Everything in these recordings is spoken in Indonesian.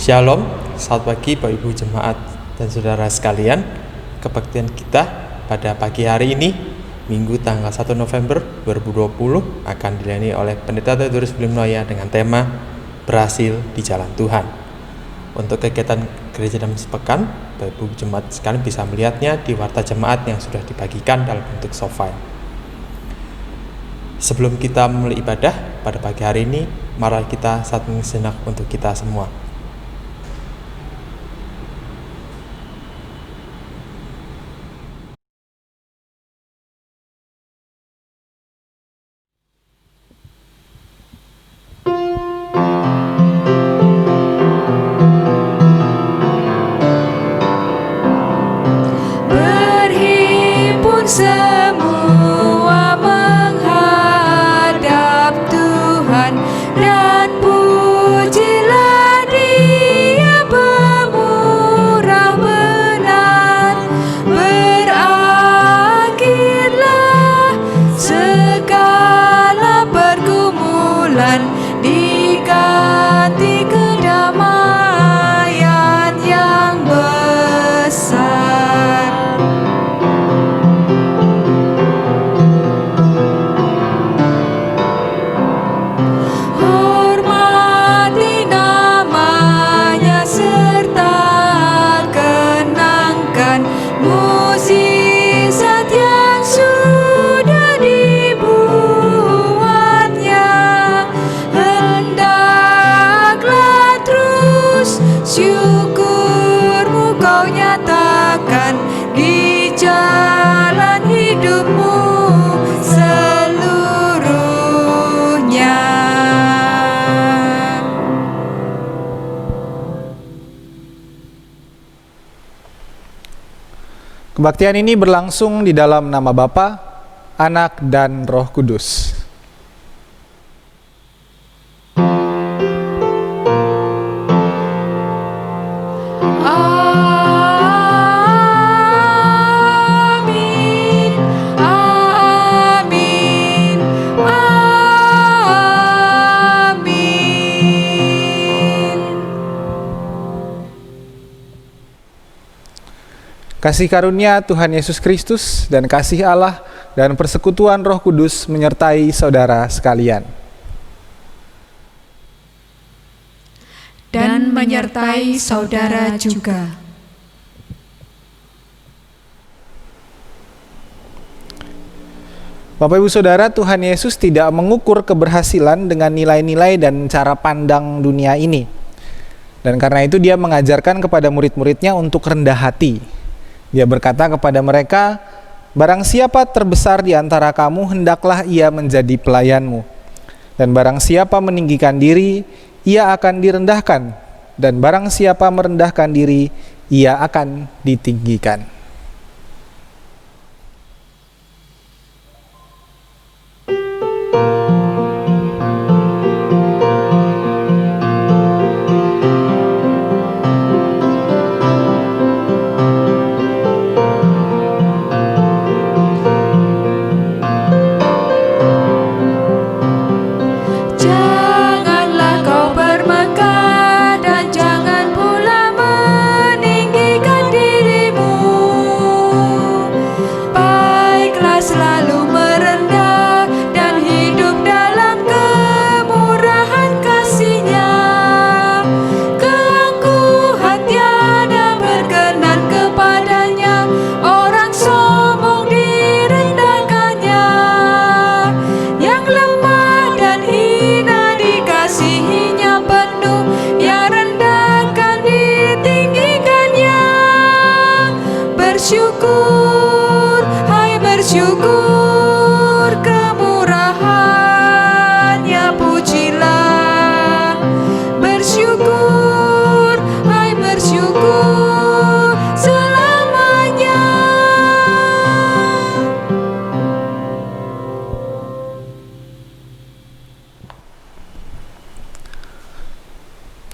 Shalom, selamat pagi Bapak Ibu Jemaat dan Saudara sekalian. Kebaktian kita pada pagi hari ini, Minggu tanggal 1 November 2020 akan dilayani oleh Pendeta Theodorus Blimnoya dengan tema Berhasil di Jalan Tuhan. Untuk kegiatan gereja dalam sepekan, Bapak Ibu Jemaat sekalian bisa melihatnya di warta jemaat yang sudah dibagikan dalam bentuk soft file. Sebelum kita mulai ibadah pada pagi hari ini, mari kita saat sejenak untuk kita semua. Semua menghadap Tuhan dan pujilah Dia pemurah benar. Berakhirlah segala pergumulan, diganti kedamaian yang besar. Syukurmu kau nyatakan di jalan hidupmu seluruhnya. Kebaktian ini berlangsung di dalam nama Bapa, Anak, dan Roh Kudus. Kasih karunia Tuhan Yesus Kristus dan kasih Allah dan persekutuan Roh Kudus menyertai saudara sekalian. Dan menyertai saudara juga. Bapak Ibu Saudara, Tuhan Yesus tidak mengukur keberhasilan dengan nilai-nilai dan cara pandang dunia ini. Dan karena itu Dia mengajarkan kepada murid-muridnya untuk rendah hati. Dia berkata kepada mereka, barang siapa terbesar di antara kamu, hendaklah ia menjadi pelayanmu. Dan barang siapa meninggikan diri, ia akan direndahkan. Dan barang siapa merendahkan diri, ia akan ditinggikan. Bersyukur kemurahan-Nya, pujilah. Bersyukur, hai bersyukur selamanya.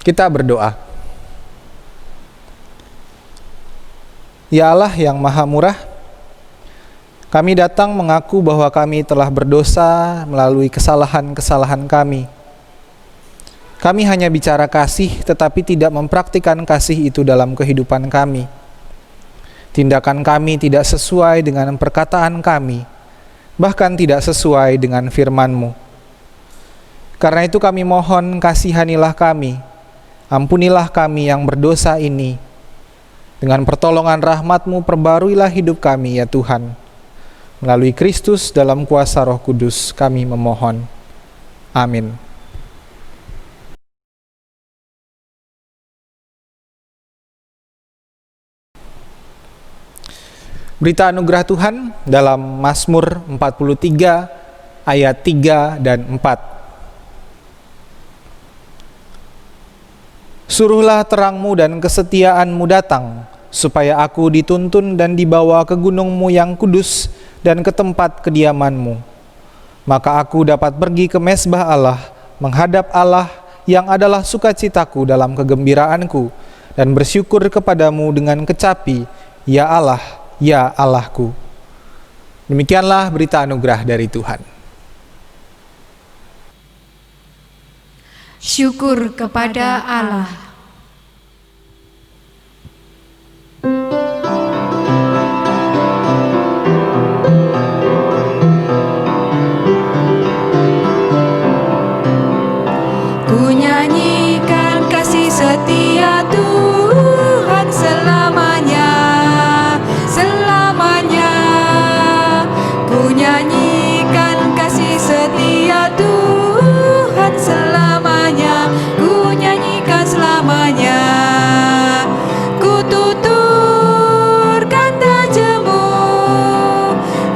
Kita berdoa. Ya Allah yang Maha Murah, kami datang mengaku bahwa kami telah berdosa melalui kesalahan-kesalahan kami. Kami hanya bicara kasih, tetapi tidak mempraktikkan kasih itu dalam kehidupan kami. Tindakan kami tidak sesuai dengan perkataan kami, bahkan tidak sesuai dengan firman-Mu. Karena itu kami mohon, kasihanilah kami, ampunilah kami yang berdosa ini. Dengan pertolongan rahmat-Mu perbaruilah hidup kami ya Tuhan. Melalui Kristus dalam kuasa Roh Kudus kami memohon. Amin. Berita anugerah Tuhan dalam Mazmur 43 ayat 3 dan 4. Suruhlah terang-Mu dan kesetiaan-Mu datang, supaya aku dituntun dan dibawa ke gunung-Mu yang kudus dan ke tempat kediaman-Mu. Maka aku dapat pergi ke mezbah Allah, menghadap Allah yang adalah sukacitaku dalam kegembiraanku, dan bersyukur kepadamu dengan kecapi, ya Allah, ya Allahku. Demikianlah berita anugerah dari Tuhan. Syukur kepada Allah. Ku nyanyikan kasih setia Tuhan selamanya, selamanya. Ku nyanyikan kasih setia Tuhan selamanya, ku nyanyikan selamanya. Ku tuturkan tajamu,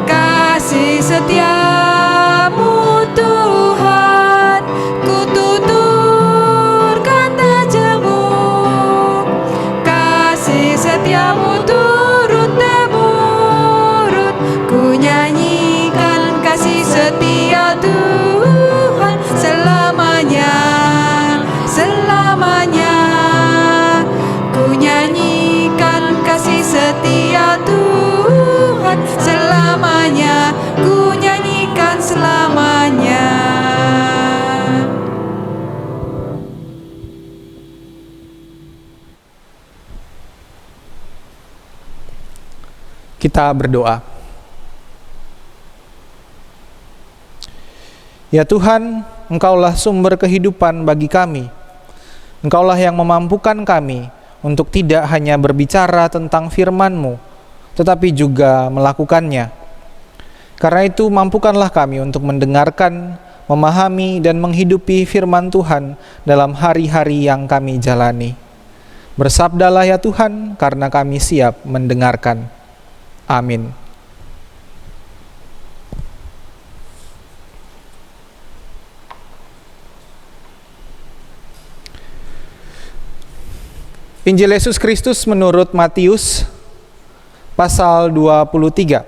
kasih setiamu Tuhan. Ku tuturkan tajamu, kasih setiamu turut-temurut. Ku nyanyikan kasih setia Tuhan selamanya, selamanya. Ku nyanyikan kasih setia Tuhan selamanya, ku nyanyikan selamanya. Kita berdoa. Ya Tuhan, Engkaulah sumber kehidupan bagi kami. Engkaulah yang memampukan kami untuk tidak hanya berbicara tentang firman-Mu, tetapi juga melakukannya. Karena itu, mampukanlah kami untuk mendengarkan, memahami, dan menghidupi firman Tuhan dalam hari-hari yang kami jalani. Bersabdalah ya Tuhan, karena kami siap mendengarkan. Amin. Injil Yesus Kristus menurut Matius pasal 23.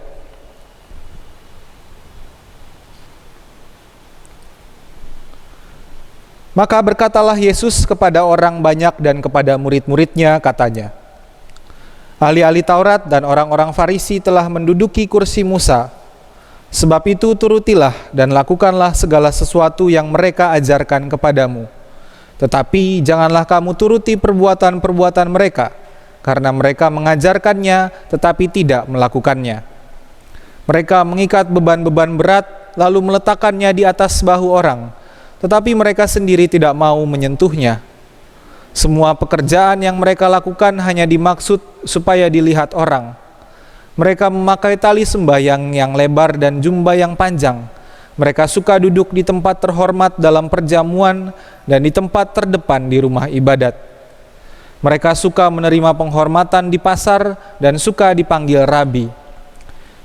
Maka berkatalah Yesus kepada orang banyak dan kepada murid-muridnya, katanya, ahli-ahli Taurat dan orang-orang Farisi telah menduduki kursi Musa. Sebab itu turutilah dan lakukanlah segala sesuatu yang mereka ajarkan kepadamu. Tetapi janganlah kamu turuti perbuatan-perbuatan mereka, karena mereka mengajarkannya tetapi tidak melakukannya. Mereka mengikat beban-beban berat, lalu meletakkannya di atas bahu orang, tetapi mereka sendiri tidak mau menyentuhnya. Semua pekerjaan yang mereka lakukan hanya dimaksud supaya dilihat orang. Mereka memakai tali sembahyang yang lebar dan jubah yang panjang. Mereka suka duduk di tempat terhormat dalam perjamuan dan di tempat terdepan di rumah ibadat. Mereka suka menerima penghormatan di pasar dan suka dipanggil rabi.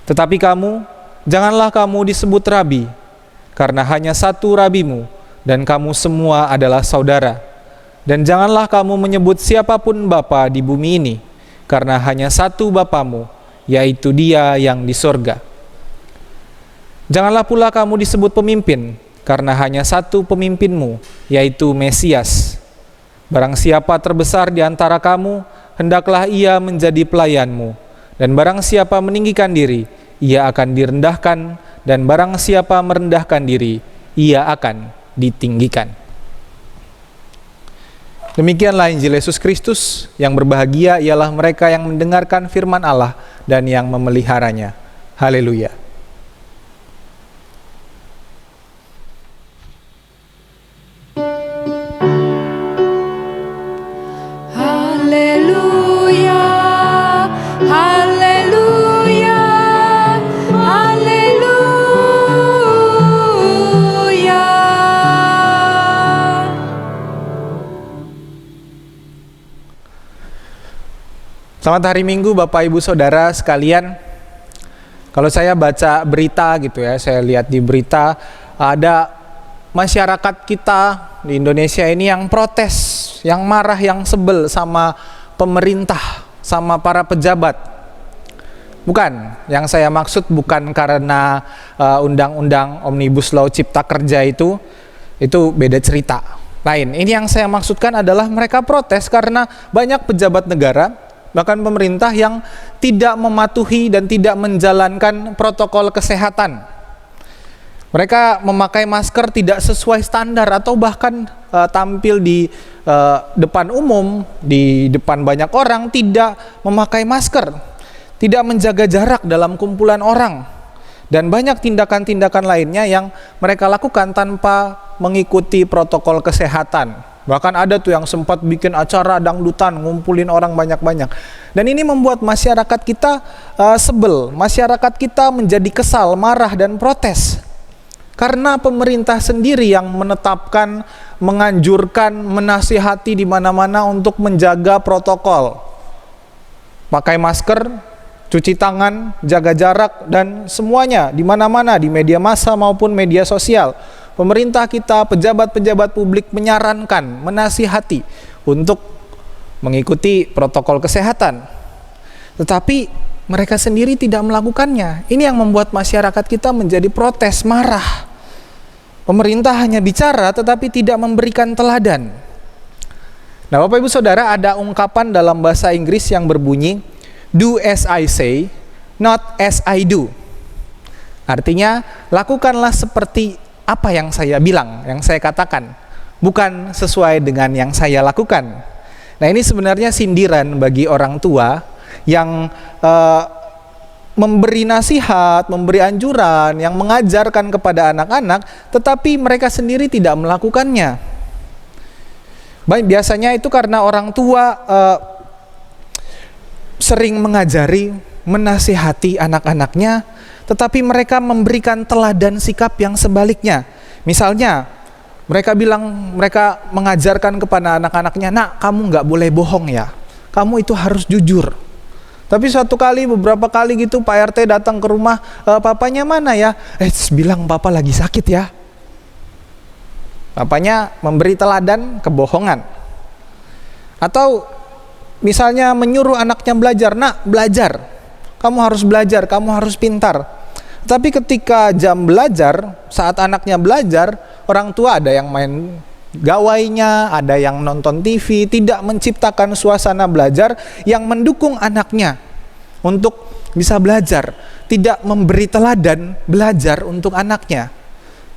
Tetapi kamu, janganlah kamu disebut rabi, karena hanya satu rabimu, dan kamu semua adalah saudara. Dan janganlah kamu menyebut siapapun bapa di bumi ini, karena hanya satu Bapamu, yaitu Dia yang di sorga. Janganlah pula kamu disebut pemimpin, karena hanya satu pemimpinmu, yaitu Mesias. Barang siapa terbesar di antara kamu, hendaklah ia menjadi pelayanmu. Dan barang siapa meninggikan diri, ia akan direndahkan, dan barang siapa merendahkan diri, ia akan ditinggikan. Demikianlah Injil Yesus Kristus. Yang berbahagia ialah mereka yang mendengarkan firman Allah dan yang memeliharanya. Haleluya. Haleluya, haleluya, haleluya. Selamat hari Minggu Bapak Ibu Saudara sekalian. Kalau saya baca berita gitu ya, saya lihat di berita ada masyarakat kita di Indonesia ini yang protes, yang marah, yang sebel sama pemerintah, sama para pejabat. Bukan, yang saya maksud bukan karena undang-undang Omnibus Law Cipta Kerja itu beda cerita. Lain, ini yang saya maksudkan adalah mereka protes karena banyak pejabat negara, bahkan pemerintah yang tidak mematuhi dan tidak menjalankan protokol kesehatan. Mereka memakai masker tidak sesuai standar atau bahkan tampil di depan umum, di depan banyak orang tidak memakai masker, tidak menjaga jarak dalam kumpulan orang, dan banyak tindakan-tindakan lainnya yang mereka lakukan tanpa mengikuti protokol kesehatan. Bahkan ada tuh yang sempat bikin acara dangdutan, ngumpulin orang banyak-banyak. Dan ini membuat masyarakat kita sebel, masyarakat kita menjadi kesal, marah, dan protes. Karena pemerintah sendiri yang menetapkan, menganjurkan, menasihati di mana-mana untuk menjaga protokol. Pakai masker, cuci tangan, jaga jarak, dan semuanya di mana-mana, di media massa maupun media sosial. Pemerintah kita, pejabat-pejabat publik menyarankan, menasihati untuk mengikuti protokol kesehatan. Tetapi mereka sendiri tidak melakukannya. Ini yang membuat masyarakat kita menjadi protes, marah. Pemerintah hanya bicara tetapi tidak memberikan teladan. Nah, Bapak Ibu Saudara, ada ungkapan dalam bahasa Inggris yang berbunyi, "Do as I say, not as I do." Artinya, lakukanlah seperti apa yang saya bilang, yang saya katakan, bukan sesuai dengan yang saya lakukan. Nah, ini sebenarnya sindiran bagi orang tua yang memberi nasihat, memberi anjuran, yang mengajarkan kepada anak-anak, tetapi mereka sendiri tidak melakukannya. Biasanya itu karena orang tua sering mengajari, menasihati anak-anaknya, tetapi mereka memberikan teladan sikap yang sebaliknya. Misalnya, mereka mengajarkan kepada anak-anaknya, "Nak, kamu nggak boleh bohong ya. Kamu itu harus jujur." Tapi beberapa kali gitu Pak RT datang ke rumah, "Papanya mana ya?" Bilang papa lagi sakit ya. Papanya memberi teladan kebohongan. Atau misalnya menyuruh anaknya belajar, "Nak, belajar. Kamu harus belajar, kamu harus pintar." Tapi ketika jam belajar, saat anaknya belajar, orang tua ada yang main gawainya, ada yang nonton TV, tidak menciptakan suasana belajar yang mendukung anaknya untuk bisa belajar, tidak memberi teladan belajar untuk anaknya.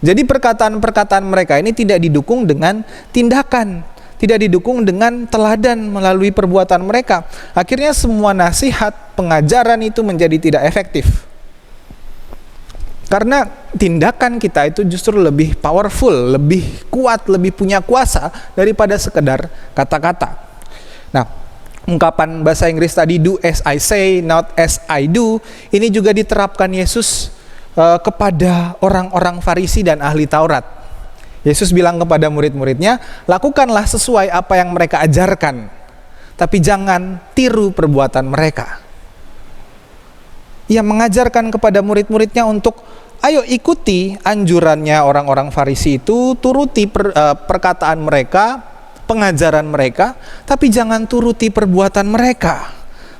Jadi perkataan-perkataan mereka ini tidak didukung dengan tindakan, tidak didukung dengan teladan melalui perbuatan mereka. Akhirnya semua nasihat, pengajaran itu menjadi tidak efektif. Karena tindakan kita itu justru lebih powerful, lebih kuat, lebih punya kuasa daripada sekedar kata-kata. Nah, ungkapan bahasa Inggris tadi, "Do as I say, not as I do," ini juga diterapkan Yesus kepada orang-orang Farisi dan ahli Taurat. Yesus bilang kepada murid-muridnya, "Lakukanlah sesuai apa yang mereka ajarkan, tapi jangan tiru perbuatan mereka." Ia mengajarkan kepada murid-muridnya untuk, ayo ikuti anjurannya orang-orang Farisi itu, turuti perkataan mereka, pengajaran mereka, tapi jangan turuti perbuatan mereka.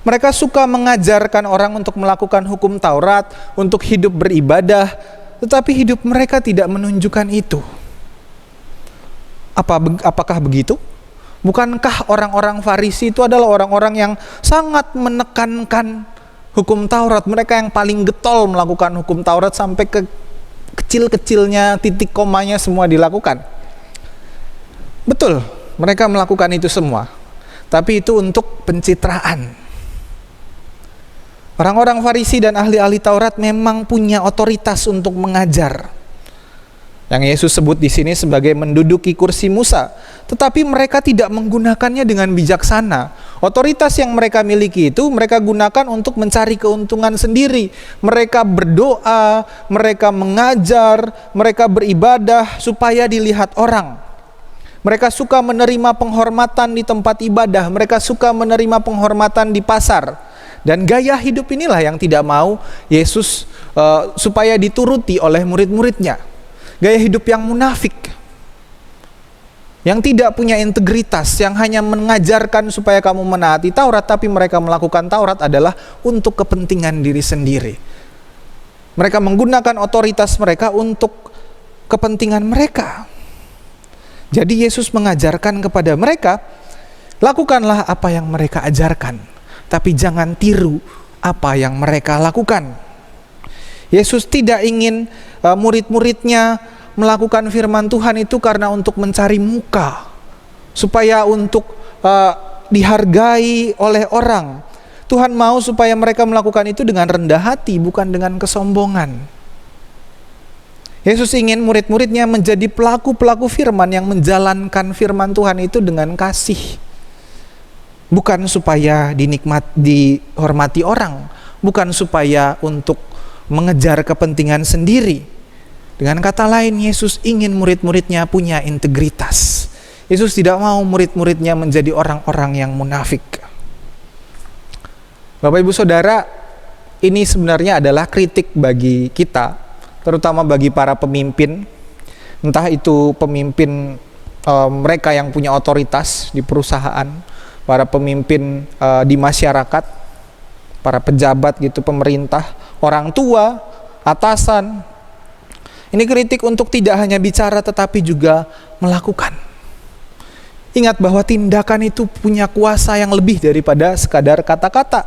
Mereka suka mengajarkan orang untuk melakukan hukum Taurat, untuk hidup beribadah, tetapi hidup mereka tidak menunjukkan itu. Apakah begitu? Bukankah orang-orang Farisi itu adalah orang-orang yang sangat menekankan hukum Taurat? Mereka yang paling getol melakukan hukum Taurat sampai ke kecil-kecilnya, titik komanya semua dilakukan. Betul, mereka melakukan itu semua. Tapi itu untuk pencitraan. Orang-orang Farisi dan ahli-ahli Taurat memang punya otoritas untuk mengajar. Yang Yesus sebut di sini sebagai menduduki kursi Musa, tetapi mereka tidak menggunakannya dengan bijaksana. Otoritas yang mereka miliki itu mereka gunakan untuk mencari keuntungan sendiri. Mereka berdoa, mereka mengajar, mereka beribadah supaya dilihat orang. Mereka suka menerima penghormatan di tempat ibadah, mereka suka menerima penghormatan di pasar. Dan gaya hidup inilah yang tidak mau Yesus supaya dituruti oleh murid-muridnya. Gaya hidup yang munafik, yang tidak punya integritas, yang hanya mengajarkan supaya kamu menaati Taurat, tapi mereka melakukan Taurat adalah untuk kepentingan diri sendiri. Mereka menggunakan otoritas mereka untuk kepentingan mereka. Jadi Yesus mengajarkan kepada mereka, lakukanlah apa yang mereka ajarkan, tapi jangan tiru apa yang mereka lakukan. Yesus tidak ingin murid-muridnya melakukan firman Tuhan itu karena untuk mencari muka, supaya untuk dihargai oleh orang. Tuhan mau supaya mereka melakukan itu dengan rendah hati, bukan dengan kesombongan. Yesus ingin murid-muridnya menjadi pelaku-pelaku firman yang menjalankan firman Tuhan itu dengan kasih. Bukan supaya dihormati orang, bukan supaya untuk mengejar kepentingan sendiri. Dengan kata lain, Yesus ingin murid-muridnya punya integritas. Yesus tidak mau murid-muridnya menjadi orang-orang yang munafik. Bapak Ibu Saudara, ini sebenarnya adalah kritik bagi kita, terutama bagi para pemimpin. Entah itu pemimpin mereka yang punya otoritas di perusahaan, para pemimpin di masyarakat, para pejabat gitu, pemerintah, orang tua, atasan. Ini kritik untuk tidak hanya bicara tetapi juga melakukan. Ingat bahwa tindakan itu punya kuasa yang lebih daripada sekadar kata-kata.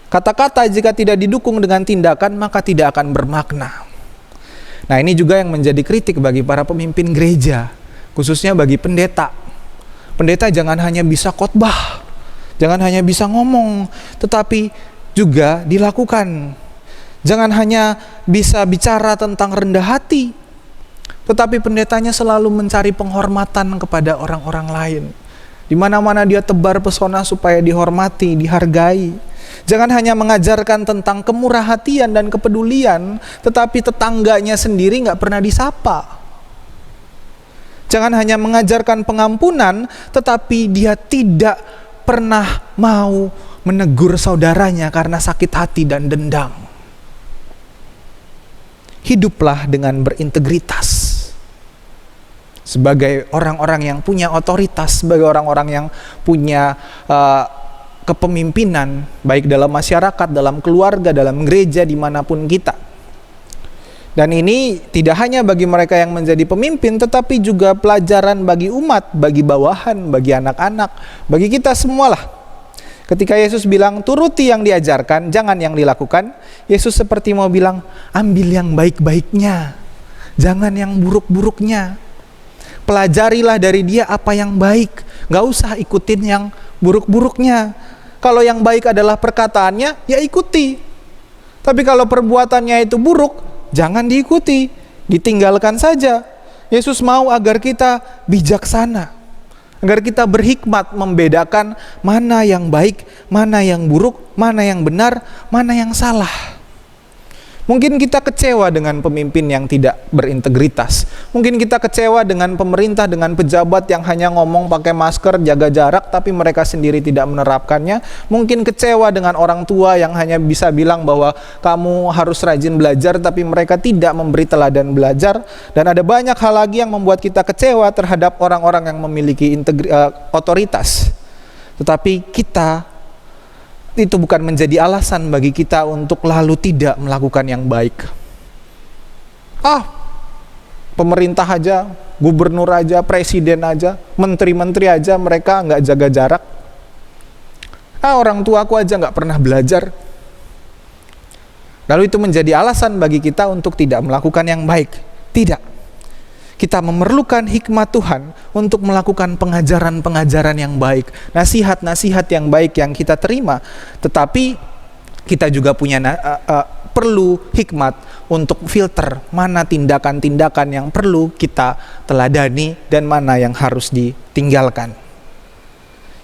Kata-kata jika tidak didukung dengan tindakan maka tidak akan bermakna. Nah, ini juga yang menjadi kritik bagi para pemimpin gereja, khususnya bagi pendeta. Pendeta jangan hanya bisa khotbah, jangan hanya bisa ngomong, tetapi juga dilakukan. Jangan hanya bisa bicara tentang rendah hati, tetapi pendetanya selalu mencari penghormatan kepada orang-orang lain. Di mana-mana dia tebar pesona supaya dihormati, dihargai. Jangan hanya mengajarkan tentang kemurah hatian dan kepedulian, tetapi tetangganya sendiri nggak pernah disapa. Jangan hanya mengajarkan pengampunan, tetapi dia tidak pernah mau menegur saudaranya karena sakit hati dan dendam. Hiduplah dengan berintegritas. Sebagai orang-orang yang punya otoritas, sebagai orang-orang yang punya kepemimpinan, baik dalam masyarakat, dalam keluarga, dalam gereja, dimanapun kita. Dan ini tidak hanya bagi mereka yang menjadi pemimpin, tetapi juga pelajaran bagi umat, bagi bawahan, bagi anak-anak, bagi kita semualah. Ketika Yesus bilang, turuti yang diajarkan, jangan yang dilakukan, Yesus seperti mau bilang, ambil yang baik-baiknya, jangan yang buruk-buruknya. Pelajarilah dari dia apa yang baik, gak usah ikutin yang buruk-buruknya. Kalau yang baik adalah perkataannya, ya ikuti. Tapi kalau perbuatannya itu buruk, jangan diikuti, ditinggalkan saja. Yesus mau agar kita bijaksana, agar kita berhikmat membedakan mana yang baik, mana yang buruk, mana yang benar, mana yang salah. Mungkin kita kecewa dengan pemimpin yang tidak berintegritas. Mungkin kita kecewa dengan pemerintah, dengan pejabat yang hanya ngomong pakai masker, jaga jarak, tapi mereka sendiri tidak menerapkannya. Mungkin kecewa dengan orang tua yang hanya bisa bilang bahwa kamu harus rajin belajar, tapi mereka tidak memberi teladan belajar. Dan ada banyak hal lagi yang membuat kita kecewa terhadap orang-orang yang memiliki otoritas. Tetapi kita, itu bukan menjadi alasan bagi kita untuk lalu tidak melakukan yang baik. Pemerintah aja, gubernur aja, presiden aja, menteri-menteri aja, mereka nggak jaga jarak. Orang tua aku aja nggak pernah belajar. Lalu itu menjadi alasan bagi kita untuk tidak melakukan yang baik. Tidak. kita memerlukan hikmat Tuhan untuk melakukan pengajaran-pengajaran yang baik, nasihat-nasihat yang baik yang kita terima. Tetapi kita juga punya perlu hikmat untuk filter mana tindakan-tindakan yang perlu kita teladani dan mana yang harus ditinggalkan.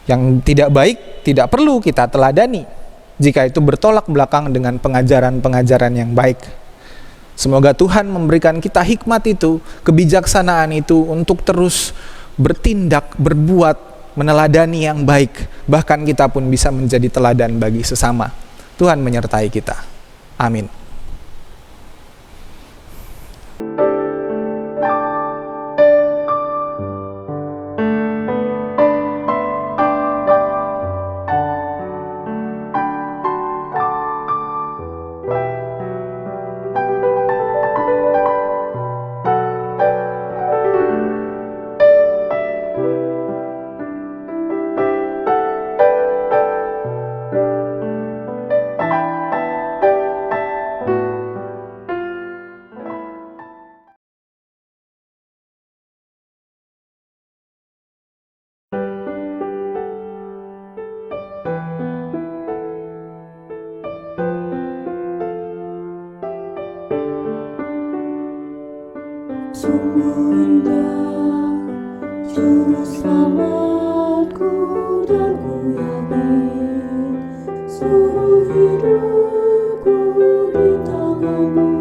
Yang tidak baik tidak perlu kita teladani jika itu bertolak belakang dengan pengajaran-pengajaran yang baik. Semoga Tuhan memberikan kita hikmat itu, kebijaksanaan itu untuk terus bertindak, berbuat, meneladani yang baik. Bahkan kita pun bisa menjadi teladan bagi sesama. Tuhan menyertai kita. Amin. Sungguh indah juru selamatku, dan ku yakin seluruh hidupku di tanganmu,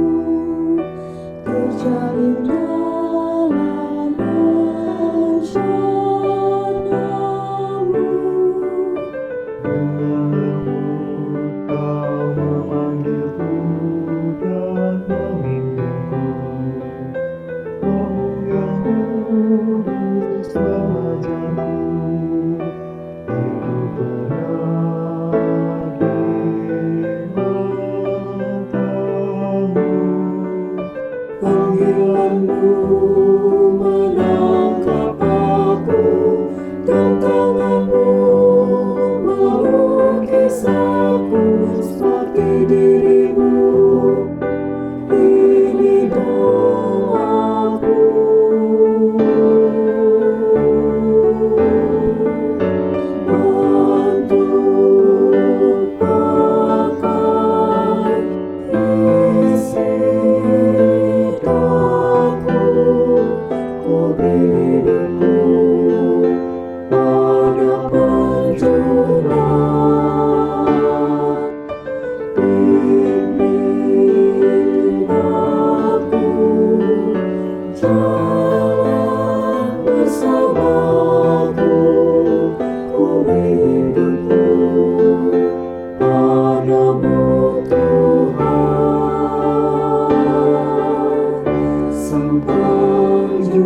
terjalin dalam rencanamu. Kau memanggilku dan memimpinku. Rohmu yang kudus mengajarku hidup benar di matamu. Panggilanmu menangkap aku, dan tanganmu melukis aku seperti dirimu. Ini doaku. Bantu pakai isi daku, ku beri hidupku pada penjunan. Pimpin aku jalan bersamaku, ku beri hidupku padamu Tuhan, Sang Penjunan.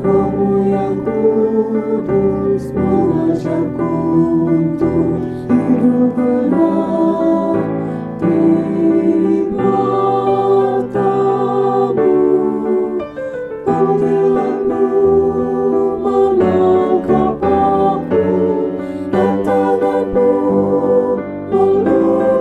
Rohmu yang kudus mengajarku untuk hidup benar di matamu. Panggilanmu menangkap aku, dan tanganmu melukis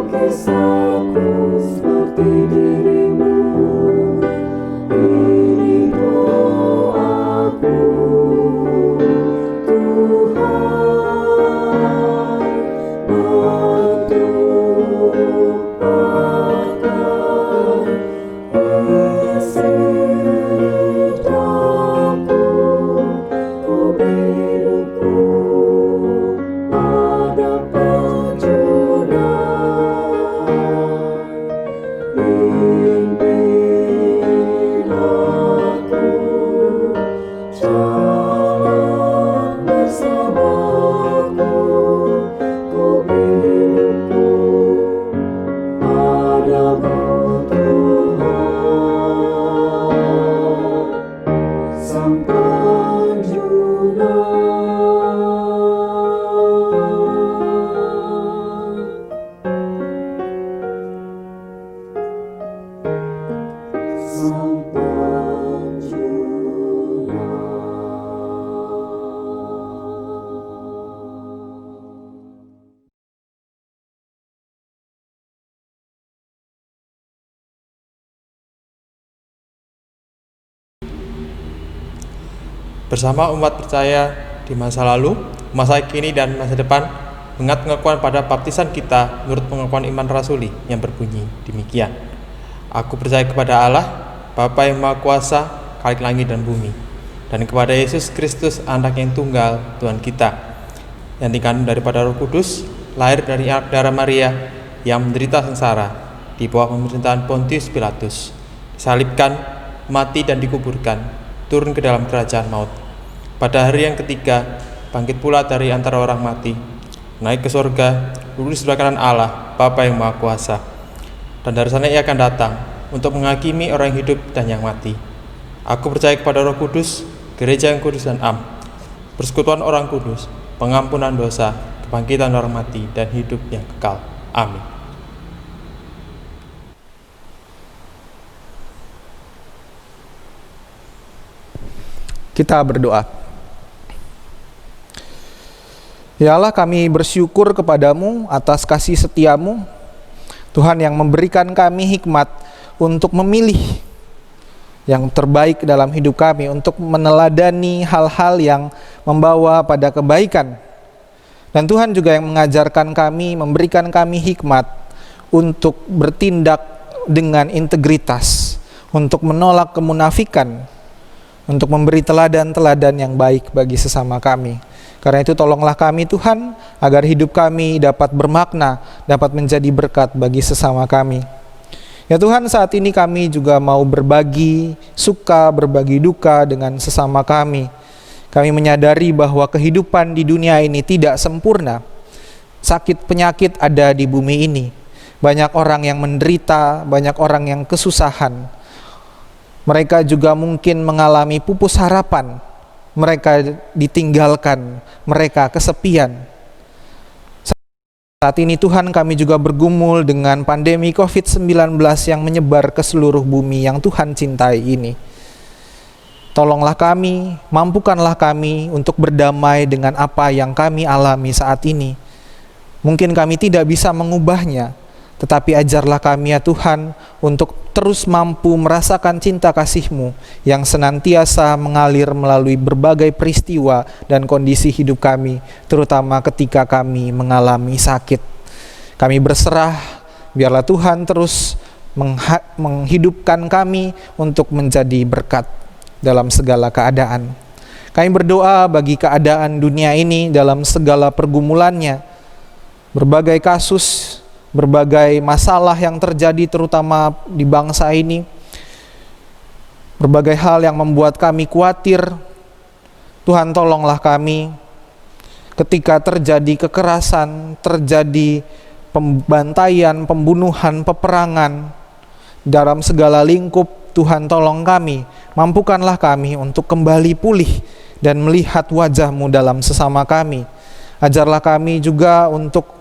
bersama umat percaya di masa lalu, masa kini, dan masa depan, mengingat pengakuan pada baptisan kita menurut pengakuan iman rasuli yang berbunyi demikian. Aku percaya kepada Allah, Bapa yang Maha Kuasa, Khalik langit dan bumi, dan kepada Yesus Kristus, Anak yang tunggal, Tuhan kita, yang dikandung daripada Roh Kudus, lahir dari darah Maria, yang menderita sengsara di bawah pemerintahan Pontius Pilatus, disalibkan, mati dan dikuburkan, turun ke dalam kerajaan maut. Pada hari yang ketiga, bangkit pula dari antara orang mati, naik ke surga, duduk di sebelah kanan Allah, Bapa yang Maha Kuasa. Dan dari sana ia akan datang untuk menghakimi orang yang hidup dan yang mati. Aku percaya kepada Roh Kudus, gereja yang kudus dan am, persekutuan orang kudus, pengampunan dosa, kebangkitan orang mati, dan hidup yang kekal. Amin. Kita berdoa. Ya Allah, kami bersyukur kepadamu atas kasih setiamu, Tuhan yang memberikan kami hikmat untuk memilih yang terbaik dalam hidup kami, untuk meneladani hal-hal yang membawa pada kebaikan. Dan Tuhan juga yang mengajarkan kami, memberikan kami hikmat untuk bertindak dengan integritas, untuk menolak kemunafikan, untuk memberi teladan-teladan yang baik bagi sesama kami. Karena itu tolonglah kami Tuhan, agar hidup kami dapat bermakna, dapat menjadi berkat bagi sesama kami. Ya Tuhan, saat ini kami juga mau berbagi suka, berbagi duka dengan sesama kami. Kami menyadari bahwa kehidupan di dunia ini tidak sempurna. Sakit penyakit ada di bumi ini. Banyak orang yang menderita, banyak orang yang kesusahan. Mereka juga mungkin mengalami pupus harapan. Mereka ditinggalkan, mereka kesepian. Saat ini Tuhan, kami juga bergumul dengan pandemi COVID-19 yang menyebar ke seluruh bumi yang Tuhan cintai ini. Tolonglah kami, mampukanlah kami untuk berdamai dengan apa yang kami alami saat ini. Mungkin kami tidak bisa mengubahnya, tetapi ajarlah kami ya Tuhan untuk terus mampu merasakan cinta kasih-Mu yang senantiasa mengalir melalui berbagai peristiwa dan kondisi hidup kami, terutama ketika kami mengalami sakit. Kami berserah, biarlah Tuhan terus menghidupkan kami untuk menjadi berkat dalam segala keadaan. Kami berdoa bagi keadaan dunia ini dalam segala pergumulannya, berbagai kasus, berbagai masalah yang terjadi terutama di bangsa ini, berbagai hal yang membuat kami khawatir. Tuhan, tolonglah kami ketika terjadi kekerasan, terjadi pembantaian, pembunuhan, peperangan dalam segala lingkup. Tuhan, tolong kami, mampukanlah kami untuk kembali pulih dan melihat wajah-Mu dalam sesama kami. Ajarlah kami juga untuk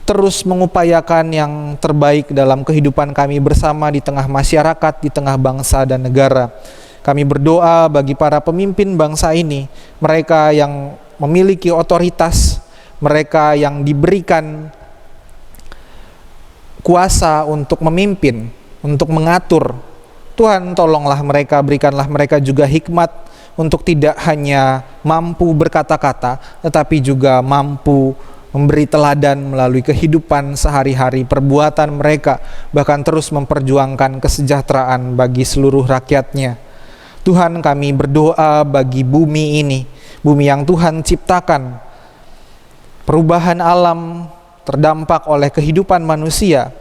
terus mengupayakan yang terbaik dalam kehidupan kami bersama di tengah masyarakat, di tengah bangsa dan negara. Kami berdoa bagi para pemimpin bangsa ini, mereka yang memiliki otoritas, mereka yang diberikan kuasa untuk memimpin, untuk mengatur. Tuhan, tolonglah mereka, berikanlah mereka juga hikmat untuk tidak hanya mampu berkata-kata, tetapi juga mampu memberi teladan melalui kehidupan sehari-hari, perbuatan mereka, bahkan terus memperjuangkan kesejahteraan bagi seluruh rakyatnya. Tuhan, kami berdoa bagi bumi ini, bumi yang Tuhan ciptakan. Perubahan alam terdampak oleh kehidupan manusia,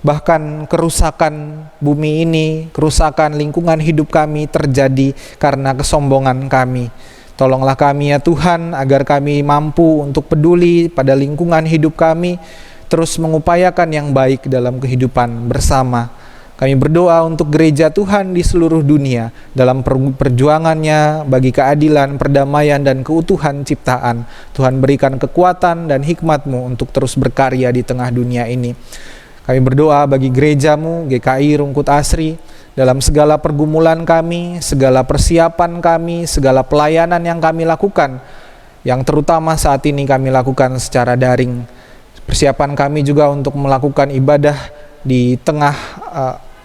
bahkan kerusakan bumi ini, kerusakan lingkungan hidup kami terjadi karena kesombongan kami. Tolonglah kami ya Tuhan, agar kami mampu untuk peduli pada lingkungan hidup kami, terus mengupayakan yang baik dalam kehidupan bersama. Kami berdoa untuk gereja Tuhan di seluruh dunia dalam perjuangannya bagi keadilan, perdamaian, dan keutuhan ciptaan. Tuhan, berikan kekuatan dan hikmat-Mu untuk terus berkarya di tengah dunia ini. Kami berdoa bagi gereja-Mu, GKI Rungkut Asri, dalam segala pergumulan kami, segala persiapan kami, segala pelayanan yang kami lakukan, yang terutama saat ini kami lakukan secara daring. Persiapan kami juga untuk melakukan ibadah di tengah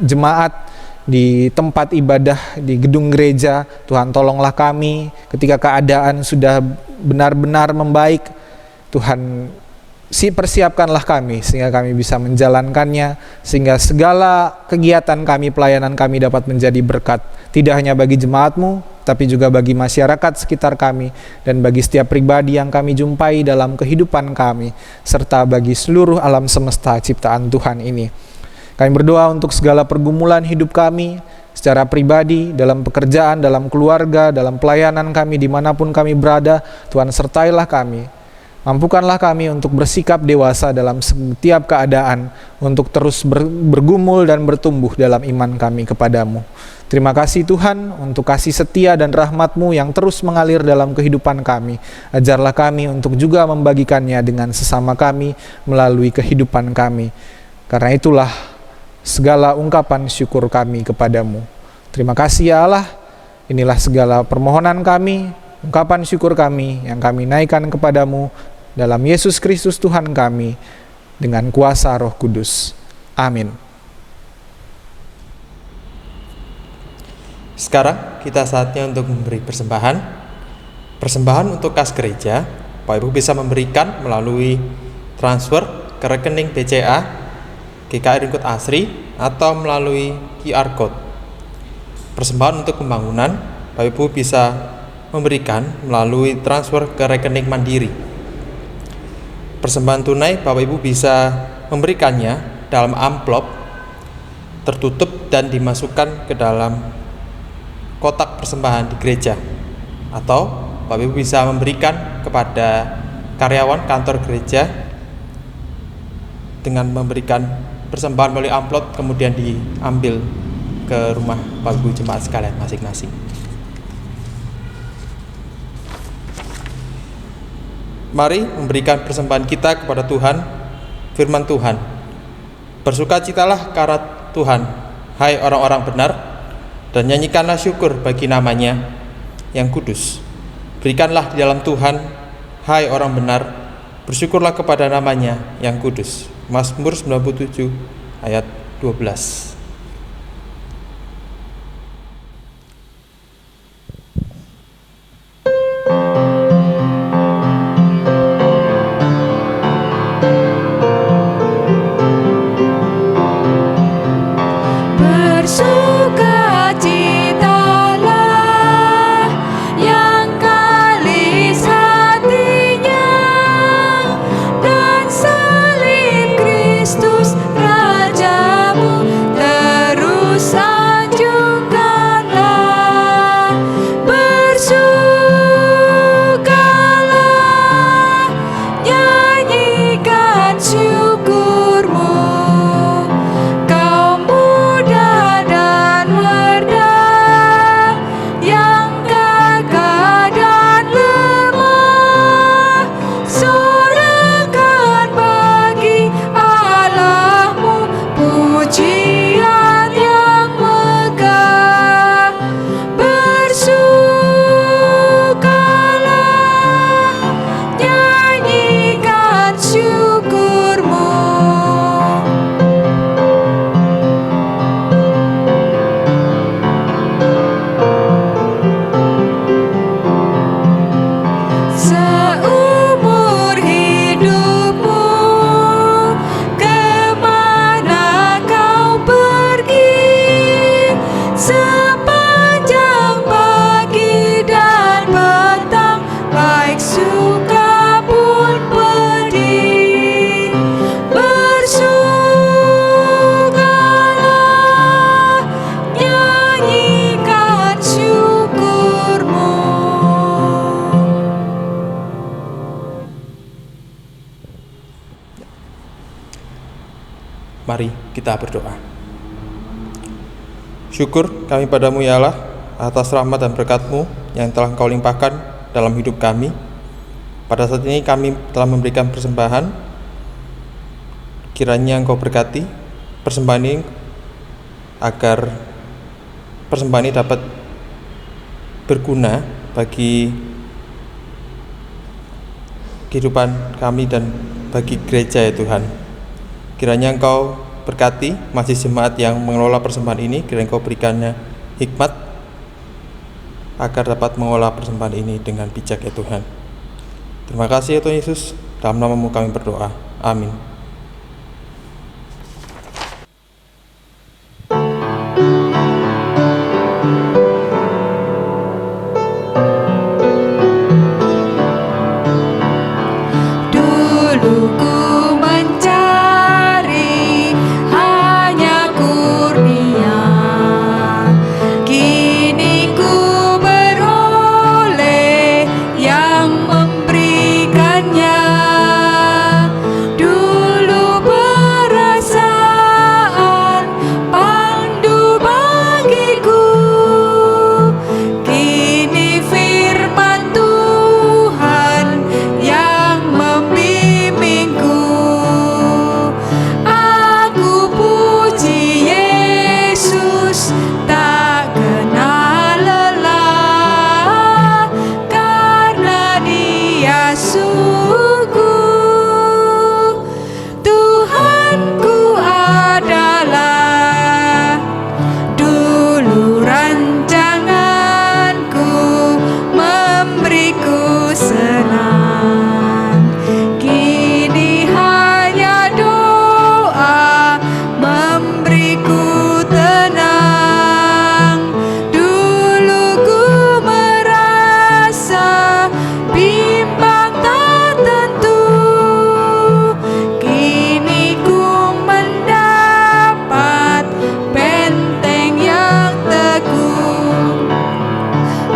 jemaat, di tempat ibadah, di gedung gereja. Tuhan, tolonglah kami ketika keadaan sudah benar-benar membaik. Tuhan, persiapkanlah kami sehingga kami bisa menjalankannya, sehingga segala kegiatan kami, pelayanan kami dapat menjadi berkat, tidak hanya bagi jemaat-Mu, tapi juga bagi masyarakat sekitar kami, dan bagi setiap pribadi yang kami jumpai dalam kehidupan kami, serta bagi seluruh alam semesta ciptaan Tuhan ini. Kami berdoa untuk segala pergumulan hidup kami, secara pribadi, dalam pekerjaan, dalam keluarga, dalam pelayanan kami, dimanapun kami berada. Tuhan, sertailah kami. Mampukanlah kami untuk bersikap dewasa dalam setiap keadaan, untuk terus bergumul dan bertumbuh dalam iman kami kepadamu. Terima kasih Tuhan untuk kasih setia dan rahmat-Mu yang terus mengalir dalam kehidupan kami. Ajarlah kami untuk juga membagikannya dengan sesama kami melalui kehidupan kami. Karena itulah segala ungkapan syukur kami kepadamu. Terima kasih ya Allah. Inilah segala permohonan kami, ungkapan syukur kami yang kami naikkan kepadamu dalam Yesus Kristus Tuhan kami, dengan kuasa Roh Kudus. Amin. Sekarang kita saatnya untuk memberi persembahan. Persembahan untuk kas gereja, Bapak Ibu bisa memberikan melalui transfer ke rekening BCA, GKI Ringkut Asri, atau melalui QR Code. Persembahan untuk pembangunan, Bapak Ibu bisa memberikan melalui transfer ke rekening Mandiri. Persembahan tunai, Bapak Ibu bisa memberikannya dalam amplop tertutup dan dimasukkan ke dalam kotak persembahan di gereja, atau Bapak Ibu bisa memberikan kepada karyawan kantor gereja dengan memberikan persembahan melalui amplop, kemudian diambil ke rumah Bapak Ibu jemaat sekalian masing-masing. Mari memberikan persembahan kita kepada Tuhan. Firman Tuhan, bersukacitalah karena Tuhan, hai orang-orang benar, dan nyanyikanlah syukur bagi namanya yang kudus. Berikanlah di dalam Tuhan, hai orang benar, bersyukurlah kepada namanya yang kudus. Mazmur 97 ayat 12. Mari kita berdoa. Syukur kami padamu ya Allah, atas rahmat dan berkat-Mu yang telah Engkau limpahkan dalam hidup kami. Pada saat ini kami telah memberikan persembahan. Kiranya Engkau berkati persembahan ini, agar persembahan ini dapat berguna bagi kehidupan kami dan bagi gereja ya Tuhan. Kiranya Engkau berkati masih jemaat yang mengelola persembahan ini. Kiranya Engkau berikannya hikmat agar dapat mengelola persembahan ini dengan bijak ya Tuhan. Terima kasih ya Tuhan Yesus. Dalam nama-Mu kami berdoa. Amin. Dulu ku mencari hanya kurnia, kini ku beroleh yang memberikannya. Dulu perasaan pandu bagiku, kini firman Tuhan yang membimbingku. Aku puji Yesus, tak kenal lelah, karena Dia sungguh Tuhanku adalah. Dulu rancanganku memberiku senang, kini hanya doa memberiku tenang. Dulu ku merasa bimbang tak tentu, kini ku mendapat benteng yang teguh.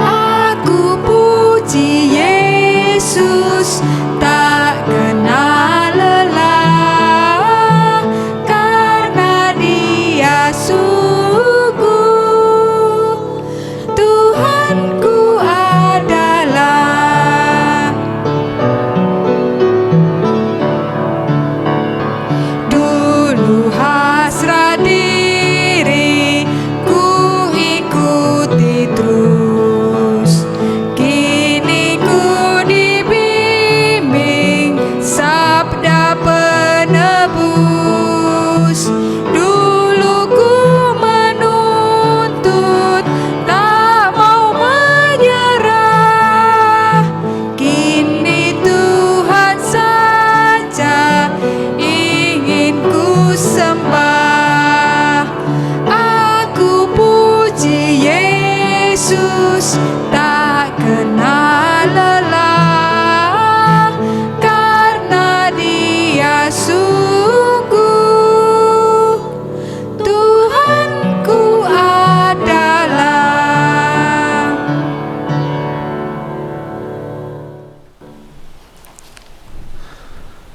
Aku puji Yesus, tak kenal lelah, karena Dia sungguh Tuhanku adalah. Dulu hasrat diri ku ikuti terus, kini ku dibimbing sabda penebus. Dulu ku menuntut, tak mau menyerah, kini Tuhan saja ingin ku sembah. Aku puji Yesus, tak kenal lelah, karena Dia sungguh Tuhanku adalah.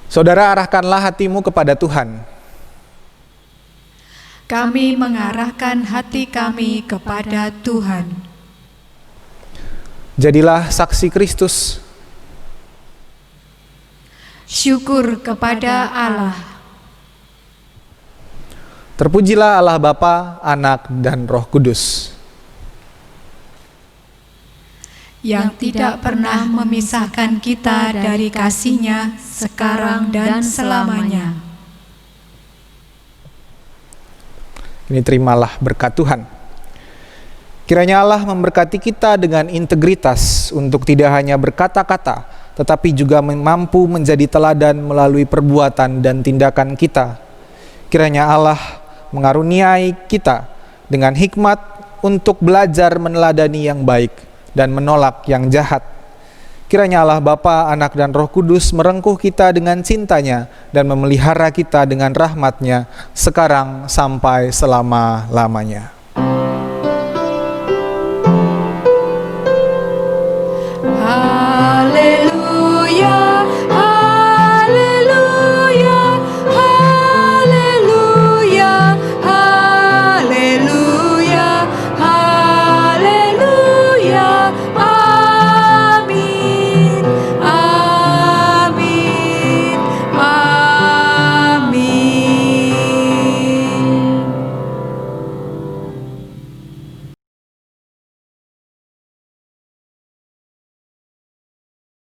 Saudara, arahkanlah hatimu kepada Tuhan. Kami mengarahkan hati kami kepada Tuhan. Jadilah saksi Kristus. Syukur kepada Allah. Terpujilah Allah Bapa, Anak, dan Roh Kudus. Yang tidak pernah memisahkan kita dari kasih-Nya sekarang dan selamanya. Ini terimalah berkat Tuhan. Kiranya Allah memberkati kita dengan integritas untuk tidak hanya berkata-kata, tetapi juga mampu menjadi teladan melalui perbuatan dan tindakan kita. Kiranya Allah mengaruniai kita dengan hikmat untuk belajar meneladani yang baik dan menolak yang jahat. Kiranya Allah Bapa, Anak, dan Roh Kudus merengkuh kita dengan cintanya dan memelihara kita dengan rahmat-Nya sekarang sampai selama-lamanya.